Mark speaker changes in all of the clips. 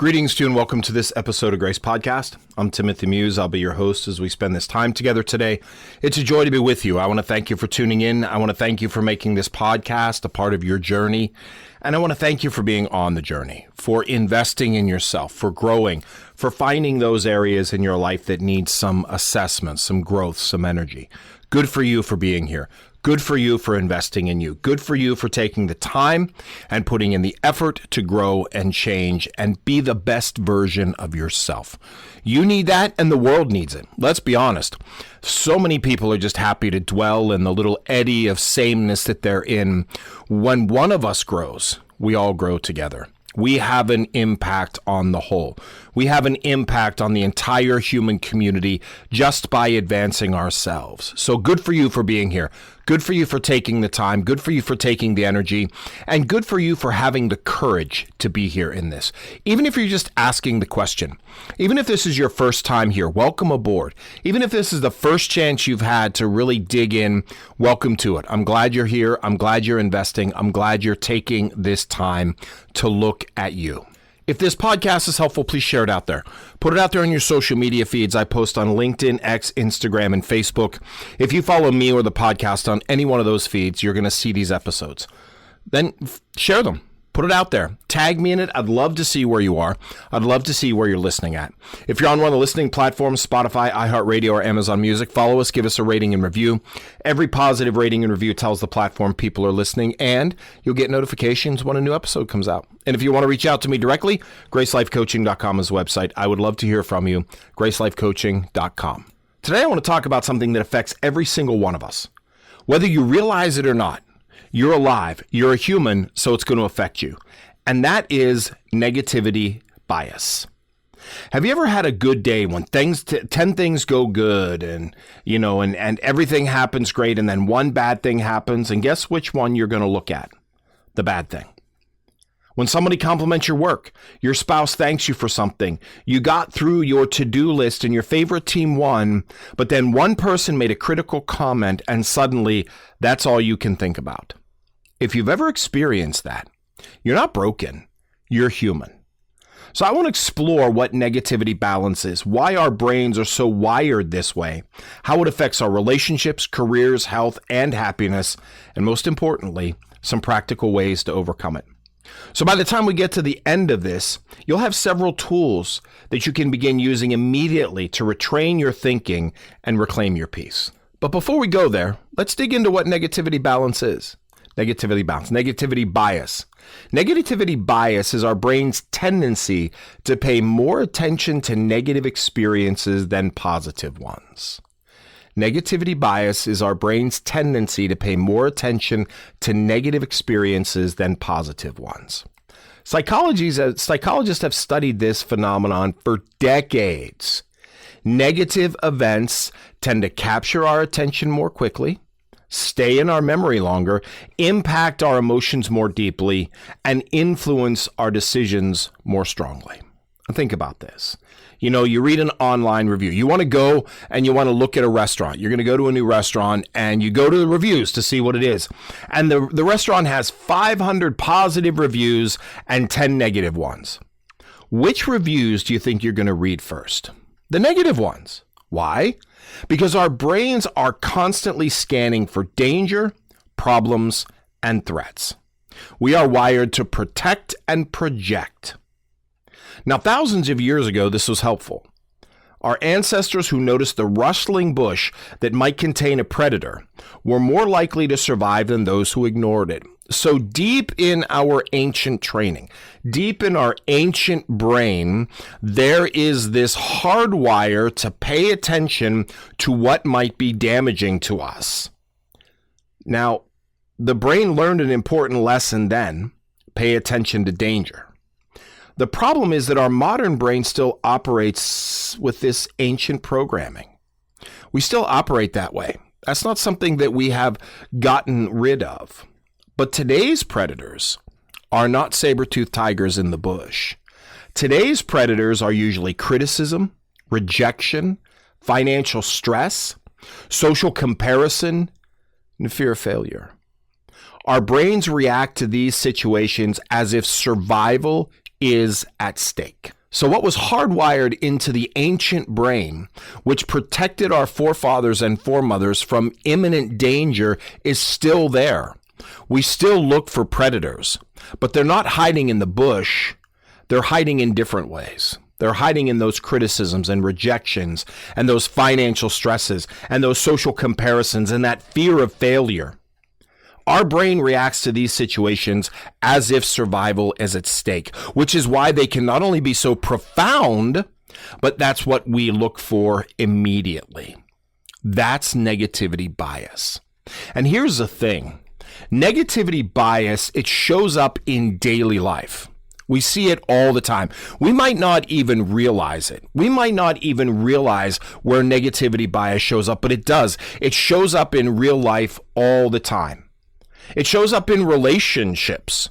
Speaker 1: Greetings to you and welcome to this episode of Grace Podcast. I'm Timothy Muse. I'll be your host as we spend this time together today. It's a joy to be with you. I want to thank you for tuning in. I want to thank you for making this podcast a part of your journey. And I want to thank you for being on the journey, for investing in yourself, for growing, for finding those areas in your life that need some assessment, some growth, some energy. Good for you for being here. Good for you for investing in you. Good for you for taking the time and putting in the effort to grow and change and be the best version of yourself. You need that and the world needs it. Let's be honest. So many people are just happy to dwell in the little eddy of sameness that they're in. When one of us grows, we all grow together. We have an impact on the whole. We have an impact on the entire human community just by advancing ourselves. So good for you for being here. Good for you for taking the time. Good for you for taking the energy. And good for you for having the courage to be here in this. Even if you're just asking the question, even if this is your first time here, welcome aboard. Even if this is the first chance you've had to really dig in, welcome to it. I'm glad you're here. I'm glad you're investing. I'm glad you're taking this time to look at you. If this podcast is helpful, please share it out there. Put it out there on your social media feeds. I post on LinkedIn, X, Instagram, and Facebook. If you follow me or the podcast on any one of those feeds, you're going to see these episodes. Then share them. Put it out there. Tag me in it. I'd love to see where you are. I'd love to see where you're listening at. If you're on one of the listening platforms, Spotify, iHeartRadio, or Amazon Music, follow us, give us a rating and review. Every positive rating and review tells the platform people are listening, and you'll get notifications when a new episode comes out. And if you want to reach out to me directly, GraceLifeCoaching.com is the website. I would love to hear from you, GraceLifeCoaching.com. Today I want to talk about something that affects every single one of us. Whether you realize it or not, you're alive, you're a human, so it's going to affect you. And that is negativity bias. Have you ever had a good day when 10 things go good and everything happens great, and then one bad thing happens, and guess which one you're going to look at? The bad thing. When somebody compliments your work, your spouse thanks you for something, you got through your to-do list and your favorite team won, but then one person made a critical comment and suddenly that's all you can think about. If you've ever experienced that, you're not broken, you're human. So I want to explore what negativity balance is, why our brains are so wired this way, how it affects our relationships, careers, health, and happiness, and most importantly, some practical ways to overcome it. So by the time we get to the end of this, you'll have several tools that you can begin using immediately to retrain your thinking and reclaim your peace. But before we go there, let's dig into what negativity balance is. Negativity balance, negativity bias. Negativity bias is our brain's tendency to pay more attention to negative experiences than positive ones. Negativity bias is our brain's tendency to pay more attention to negative experiences than positive ones. Psychologists have studied this phenomenon for decades. Negative events tend to capture our attention more quickly, stay in our memory longer, impact our emotions more deeply, and influence our decisions more strongly. Think about this. You read an online review. You want to go and you want to look at a restaurant. You're going to go to a new restaurant and you go to the reviews to see what it is. And the restaurant has 500 positive reviews and 10 negative ones. Which reviews do you think you're going to read first? The negative ones. Why? Because our brains are constantly scanning for danger, problems, and threats. We are wired to protect and project. Now, thousands of years ago, this was helpful. Our ancestors who noticed the rustling bush that might contain a predator were more likely to survive than those who ignored it. So deep in our ancient training, deep in our ancient brain, there is this hardwire to pay attention to what might be damaging to us. Now, the brain learned an important lesson then: pay attention to danger. The problem is that our modern brain still operates with this ancient programming. We still operate that way. That's not something that we have gotten rid of. But today's predators are not saber-toothed tigers in the bush. Today's predators are usually criticism, rejection, financial stress, social comparison, and fear of failure. Our brains react to these situations as if survival is at stake. So what was hardwired into the ancient brain, which protected our forefathers and foremothers from imminent danger, is still there. We still look for predators, but they're not hiding in the bush. They're hiding in different ways. They're hiding in those criticisms and rejections and those financial stresses and those social comparisons and that fear of failure. Our brain reacts to these situations as if survival is at stake, which is why they can not only be so profound, but that's what we look for immediately. That's negativity bias. And here's the thing. Negativity bias, it shows up in daily life. We see it all the time. We might not even realize it. We might not even realize where negativity bias shows up, but it does. It shows up in real life all the time. It shows up in relationships.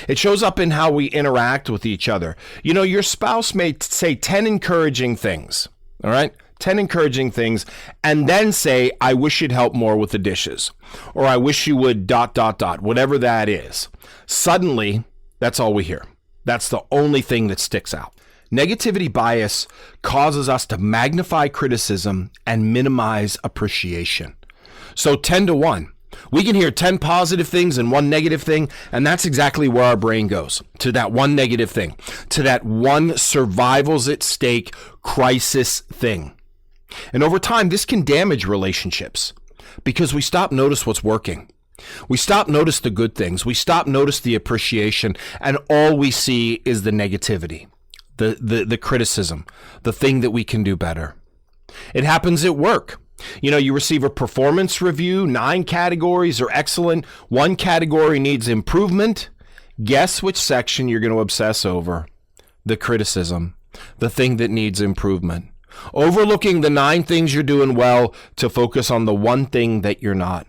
Speaker 1: It shows up in how we interact with each other. You know, your spouse may say 10 encouraging things, all right? 10 encouraging things, and then say, I wish you'd help more with the dishes, or I wish you would ... whatever that is. Suddenly, that's all we hear. That's the only thing that sticks out. Negativity bias causes us to magnify criticism and minimize appreciation. So 10 to 1. We can hear 10 positive things and one negative thing, and that's exactly where our brain goes, to that one negative thing, to that one survival's at stake crisis thing. And over time, this can damage relationships because we stop notice what's working. We stop notice the good things. We stop notice the appreciation, and all we see is the negativity, the criticism, the thing that we can do better. It happens at work. You know, you receive a performance review, 9 categories are excellent. 1 category needs improvement. Guess which section you're going to obsess over? The criticism, the thing that needs improvement. Overlooking the 9 things you're doing well to focus on the one thing that you're not.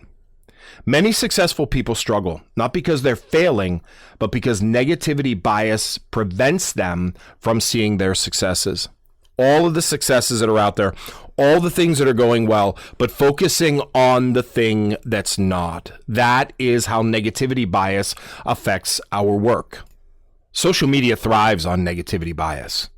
Speaker 1: Many successful people struggle, not because they're failing, but because negativity bias prevents them from seeing their successes. All of the successes that are out there, all the things that are going well, but focusing on the thing that's not. That is how negativity bias affects our work. Social media thrives on negativity bias.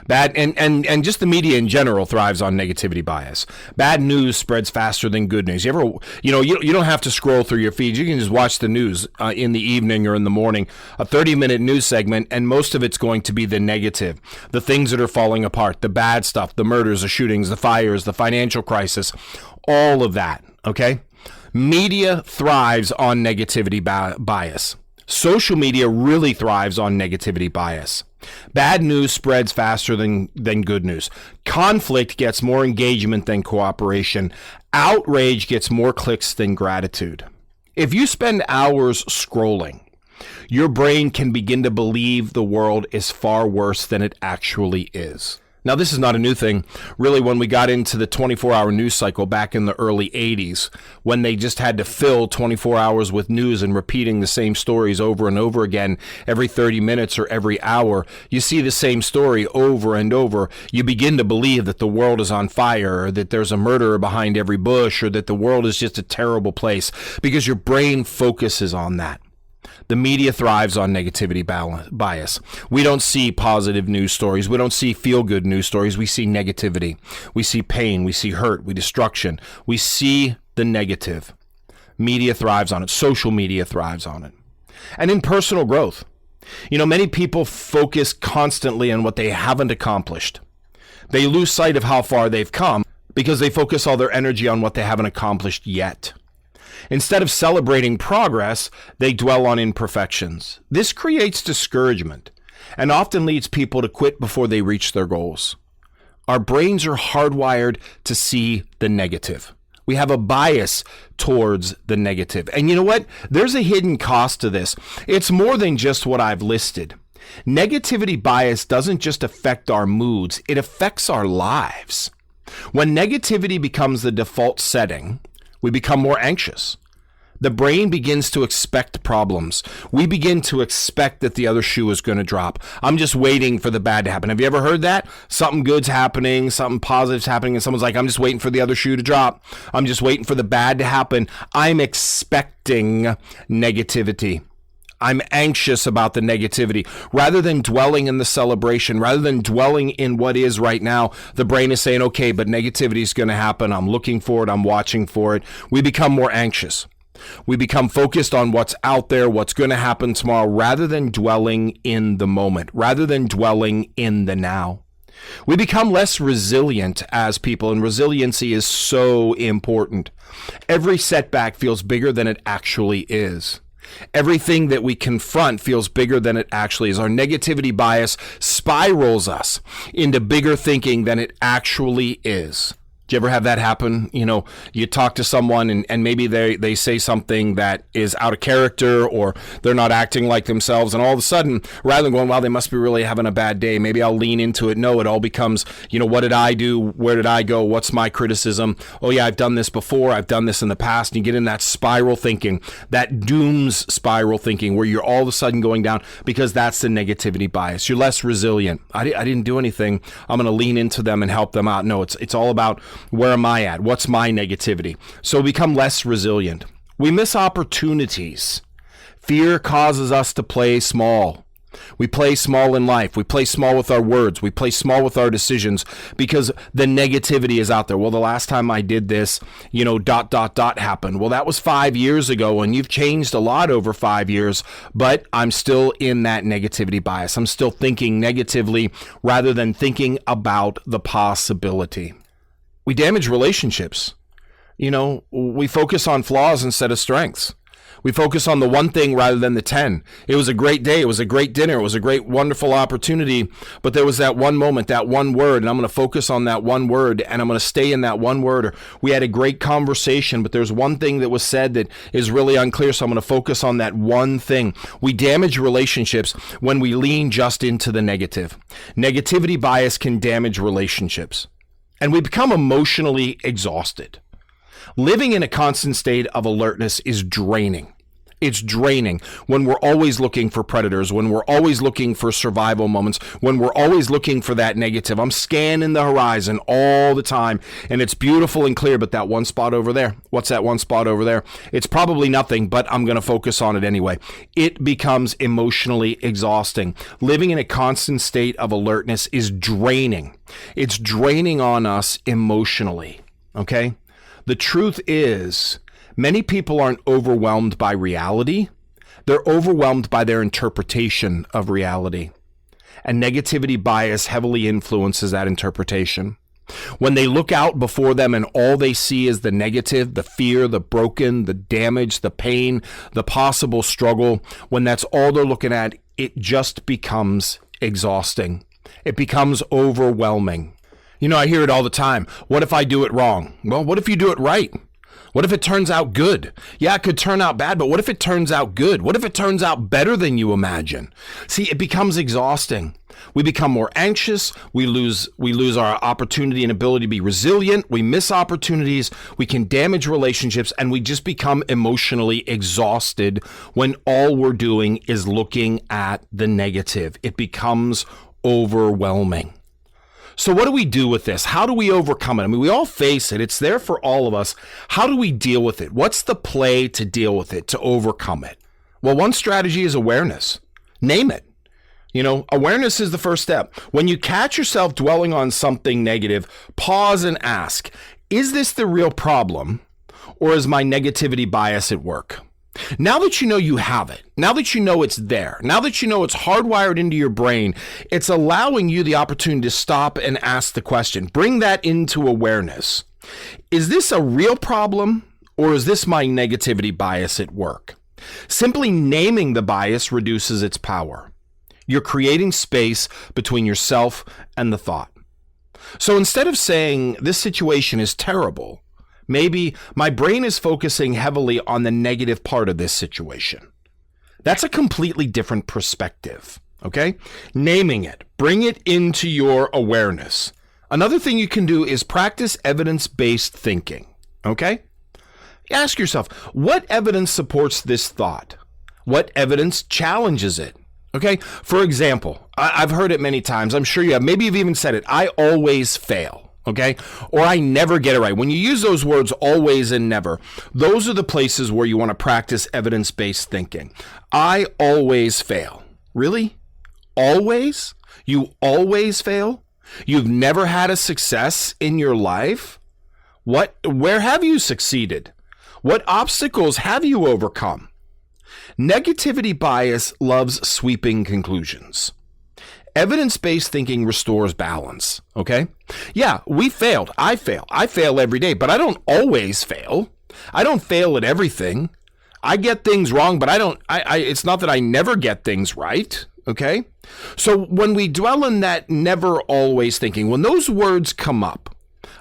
Speaker 1: And just the media in general thrives on negativity bias. Bad news spreads faster than good news. You don't have to scroll through your feeds. You can just watch the news in the evening or in the morning, a 30-minute news segment, and most of it's going to be the negative, the things that are falling apart, the bad stuff, the murders, the shootings, the fires, the financial crisis, all of that, okay? Media thrives on negativity bias. Social media really thrives on negativity bias. Bad news spreads faster than good news. Conflict gets more engagement than cooperation. Outrage gets more clicks than gratitude. If you spend hours scrolling, your brain can begin to believe the world is far worse than it actually is. Now, this is not a new thing. Really, when we got into the 24-hour news cycle back in the early 80s, when they just had to fill 24 hours with news and repeating the same stories over and over again every 30 minutes or every hour, you see the same story over and over. You begin to believe that the world is on fire, or that there's a murderer behind every bush, or that the world is just a terrible place, because your brain focuses on that. The media thrives on negativity bias. We don't see positive news stories. We don't see feel-good news stories. We see negativity. We see pain. We see hurt. We destruction. We see the negative. Media thrives on it. Social media thrives on it. And in personal growth, many people focus constantly on what they haven't accomplished. They lose sight of how far they've come because they focus all their energy on what they haven't accomplished yet. Instead of celebrating progress, they dwell on imperfections. This creates discouragement and often leads people to quit before they reach their goals. Our brains are hardwired to see the negative. We have a bias towards the negative. And you know what? There's a hidden cost to this. It's more than just what I've listed. Negativity bias doesn't just affect our moods, it affects our lives. When negativity becomes the default setting, we become more anxious. The brain begins to expect problems. We begin to expect that the other shoe is going to drop. I'm just waiting for the bad to happen. Have you ever heard that? Something good's happening, something positive's happening, and someone's like, I'm just waiting for the other shoe to drop. I'm just waiting for the bad to happen. I'm expecting negativity. I'm anxious about the negativity. Rather than dwelling in the celebration, rather than dwelling in what is right now, the brain is saying, okay, but negativity is going to happen. I'm looking for it. I'm watching for it. We become more anxious. We become focused on what's out there, what's going to happen tomorrow, rather than dwelling in the moment, rather than dwelling in the now. We become less resilient as people, and resiliency is so important. Every setback feels bigger than it actually is. Everything that we confront feels bigger than it actually is. Our negativity bias spirals us into bigger thinking than it actually is. Do you ever have that happen? You know, you talk to someone and maybe they say something that is out of character, or they're not acting like themselves. And all of a sudden, rather than going, wow, they must be really having a bad day, maybe I'll lean into it. No, it all becomes, you know, what did I do? Where did I go? What's my criticism? Oh yeah, I've done this before. I've done this in the past. And you get in that spiral thinking, that dooms spiral thinking, where you're all of a sudden going down, because that's the negativity bias. You're less resilient. I didn't do anything. I'm going to lean into them and help them out. No, it's all about, where am I at? What's my negativity? So we become less resilient. We miss opportunities. Fear causes us to play small. We play small in life. We play small with our words. We play small with our decisions because the negativity is out there. Well, the last time I did this, you know, ... happened. Well, that was 5 years ago, and you've changed a lot over 5 years, but I'm still in that negativity bias. I'm still thinking negatively rather than thinking about the possibility. We damage relationships. You know, we focus on flaws instead of strengths. We focus on the one thing rather than the 10. It was a great day. It was a great dinner. It was a great, wonderful opportunity. But there was that one moment, that one word, and I'm going to focus on that one word, and I'm going to stay in that one word. Or we had a great conversation, but there's one thing that was said that is really unclear, so I'm going to focus on that one thing. We damage relationships when we lean just into the negative. Negativity bias can damage relationships. And we become emotionally exhausted. Living in a constant state of alertness is draining. It's draining when we're always looking for predators, when we're always looking for survival moments, when we're always looking for that negative. I'm scanning the horizon all the time, and it's beautiful and clear, but that one spot over there, what's that one spot over there? It's probably nothing, but I'm going to focus on it anyway. It becomes emotionally exhausting. Living in a constant state of alertness is draining. It's draining on us emotionally, okay? The truth is, many people aren't overwhelmed by reality. They're overwhelmed by their interpretation of reality. And negativity bias heavily influences that interpretation. When they look out before them and all they see is the negative, the fear, the broken, the damage, the pain, the possible struggle, when that's all they're looking at, it just becomes exhausting. It becomes overwhelming. You know, I hear it all the time. What if I do it wrong? Well, what if you do it right? What if it turns out good? Yeah, it could turn out bad, but what if it turns out good? What if it turns out better than you imagine? See, it becomes exhausting. We become more anxious. We lose our opportunity and ability to be resilient. We miss opportunities. We can damage relationships, and we just become emotionally exhausted when all we're doing is looking at the negative. It becomes overwhelming. So what do we do with this? How do we overcome it? I mean, we all face it. It's there for all of us. How do we deal with it? What's the play to deal with it, to overcome it? Well, one strategy is awareness. Name it. You know, awareness is the first step. When you catch yourself dwelling on something negative, pause and ask, is this the real problem, or is my negativity bias at work? Now that you know you have it, now that you know it's there, now that you know it's hardwired into your brain, it's allowing you the opportunity to stop and ask the question. Bring that into awareness. Is this a real problem, or is this my negativity bias at work? Simply naming the bias reduces its power. You're creating space between yourself and the thought. So instead of saying this situation is terrible, maybe my brain is focusing heavily on the negative part of this situation. That's a completely different perspective, okay? Naming it, bring it into your awareness. Another thing you can do is practice evidence-based thinking, okay? Ask yourself, what evidence supports this thought? What evidence challenges it? Okay, for example, I've heard it many times. I'm sure you have. Maybe you've even said it. I always fail. okay? Or I never get it right. When you use those words always and never, those are the places where you want to practice evidence-based thinking. I always fail. Really? Always? You always fail? You've never had a success in your life? Where have you succeeded? What obstacles have you overcome? Negativity bias loves sweeping conclusions. Evidence-based thinking restores balance, okay? Yeah, we failed. I fail. I fail every day, but I don't always fail. I don't fail at everything. I get things wrong, but it's not that I never get things right, okay? So when we dwell in that never always thinking, when those words come up,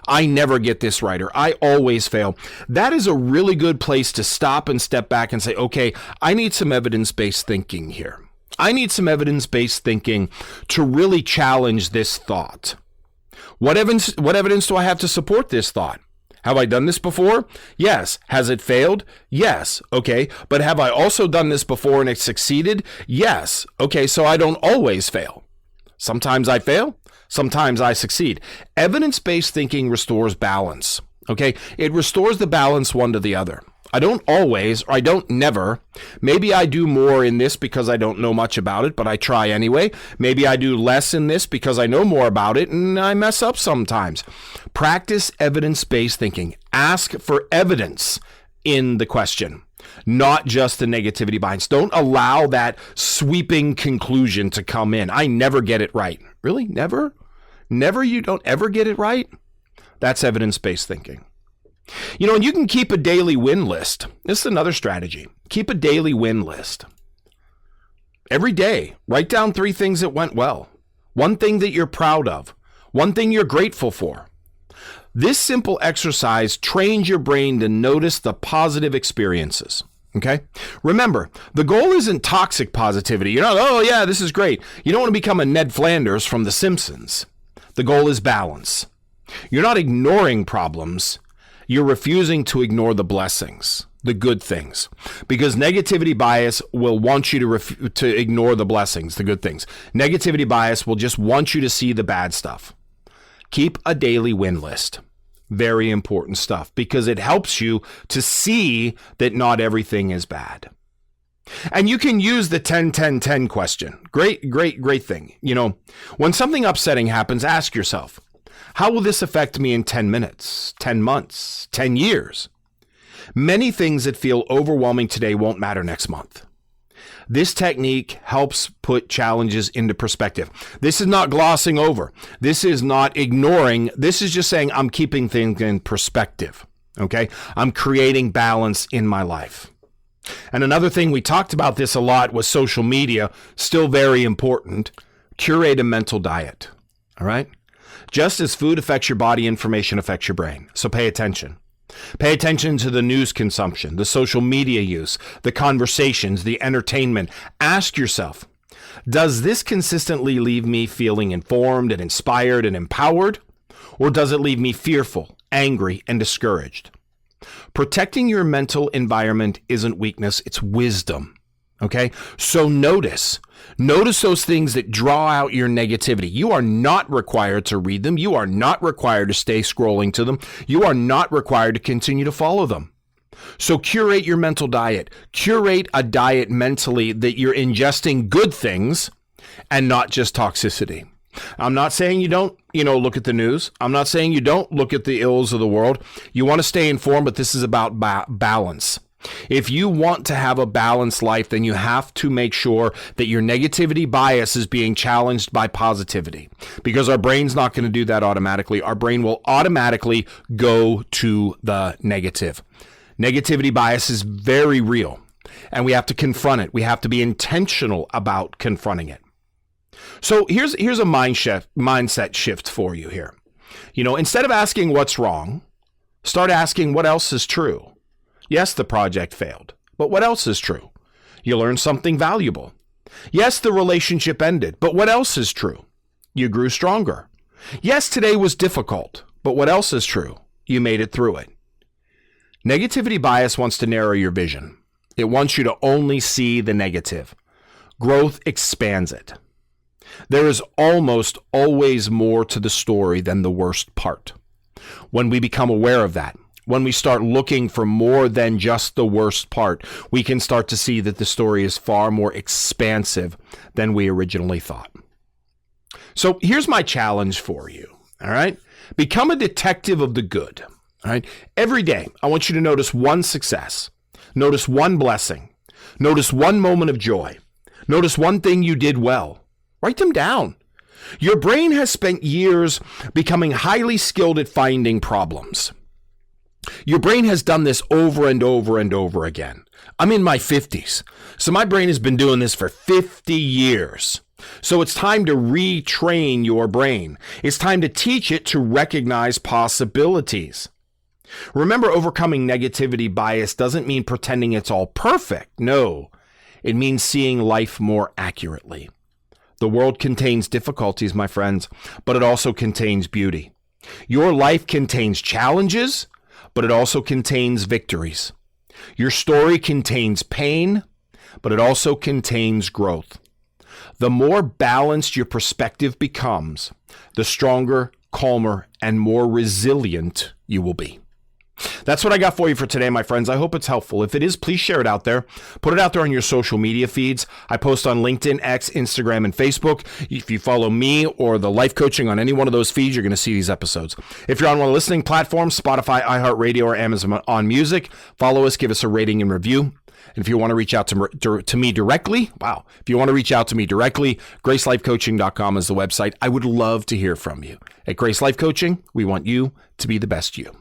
Speaker 1: I never get this right, or I always fail, that is a really good place to stop and step back and say, okay, I need some evidence-based thinking here. I need some evidence-based thinking to really challenge this thought. What evidence do I have to support this thought? Have I done this before? Yes. Has it failed? Yes. Okay. But have I also done this before and it succeeded? Yes. Okay. So I don't always fail. Sometimes I fail. Sometimes I succeed. Evidence-based thinking restores balance. Okay. It restores the balance one to the other. I don't always, or I don't never. Maybe I do more in this because I don't know much about it, but I try anyway. Maybe I do less in this because I know more about it and I mess up sometimes. Practice evidence-based thinking. Ask for evidence in the question, not just the negativity bias. Don't allow that sweeping conclusion to come in. I never get it right. Really? Never? Never? You don't ever get it right? That's evidence-based thinking. You know, and you can keep a daily win list. This is another strategy. Keep a daily win list. Every day, write down 3 things that went well. 1 thing that you're proud of. 1 thing you're grateful for. This simple exercise trains your brain to notice the positive experiences. Okay? Remember, the goal isn't toxic positivity. You're not, oh yeah, this is great. You don't want to become a Ned Flanders from The Simpsons. The goal is balance. You're not ignoring problems. You're refusing to ignore the blessings, the good things, because negativity bias will want you to ignore the blessings, the good things. Negativity bias will just want you to see the bad stuff. Keep a daily win list. Very important stuff because it helps you to see that not everything is bad. And you can use the 10-10-10 question. Great thing. You know, when something upsetting happens, ask yourself, how will this affect me in 10 minutes, 10 months, 10 years? Many things that feel overwhelming today won't matter next month. This technique helps put challenges into perspective. This is not glossing over. This is not ignoring. This is just saying I'm keeping things in perspective. Okay? I'm creating balance in my life. And another thing, we talked about this a lot, was social media, still very important. Curate a mental diet. All right? Just as food affects your body, information affects your brain. So pay attention. Pay attention to the news consumption, the social media use, the conversations, the entertainment. Ask yourself, does this consistently leave me feeling informed and inspired and empowered? Or does it leave me fearful, angry, and discouraged? Protecting your mental environment isn't weakness, it's wisdom. Okay? So notice those things that draw out your negativity. You are not required to read them. You are not required to stay scrolling to them. You are not required to continue to follow them. So curate your mental diet. Curate a diet mentally that you're ingesting good things and not just toxicity. I'm not saying you don't, look at the news. I'm not saying you don't look at the ills of the world. You want to stay informed, but this is about balance. If you want to have a balanced life, then you have to make sure that your negativity bias is being challenged by positivity, because our brain's not going to do that automatically. Our brain will automatically go to the negative. Negativity bias is very real, and we have to confront it. We have to be intentional about confronting it. So here's a mindset shift for you here. Instead of asking what's wrong, start asking what else is true. Yes, the project failed, but what else is true? You learned something valuable. Yes, the relationship ended, but what else is true? You grew stronger. Yes, today was difficult, but what else is true? You made it through it. Negativity bias wants to narrow your vision. It wants you to only see the negative. Growth expands it. There is almost always more to the story than the worst part. When we become aware of that, when we start looking for more than just the worst part, we can start to see that the story is far more expansive than we originally thought. So here's my challenge for you, all right? Become a detective of the good, all right? Every day, I want you to notice one success, notice one blessing, notice one moment of joy, notice one thing you did well. Write them down. Your brain has spent years becoming highly skilled at finding problems. Your brain has done this over and over and over again. I'm in my 50s, so my brain has been doing this for 50 years. So it's time to retrain your brain. It's time to teach it to recognize possibilities. Remember, overcoming negativity bias doesn't mean pretending it's all perfect. No, it means seeing life more accurately. The world contains difficulties, my friends, but it also contains beauty. Your life contains challenges, but it also contains victories. Your story contains pain, but it also contains growth. The more balanced your perspective becomes, the stronger, calmer, and more resilient you will be. That's what I got for you for today, my friends. I hope it's helpful. If it is, please share it out there. Put it out there on your social media feeds. I post on LinkedIn, X, Instagram, and Facebook. If you follow me or the life coaching on any one of those feeds, you're going to see these episodes. If you're on one of the listening platforms, Spotify, iHeartRadio, or Amazon on Music, follow us, give us a rating and review. And if you want to reach out to me directly, GraceLifeCoaching.com is the website. I would love to hear from you. At Grace Life Coaching, we want you to be the best you.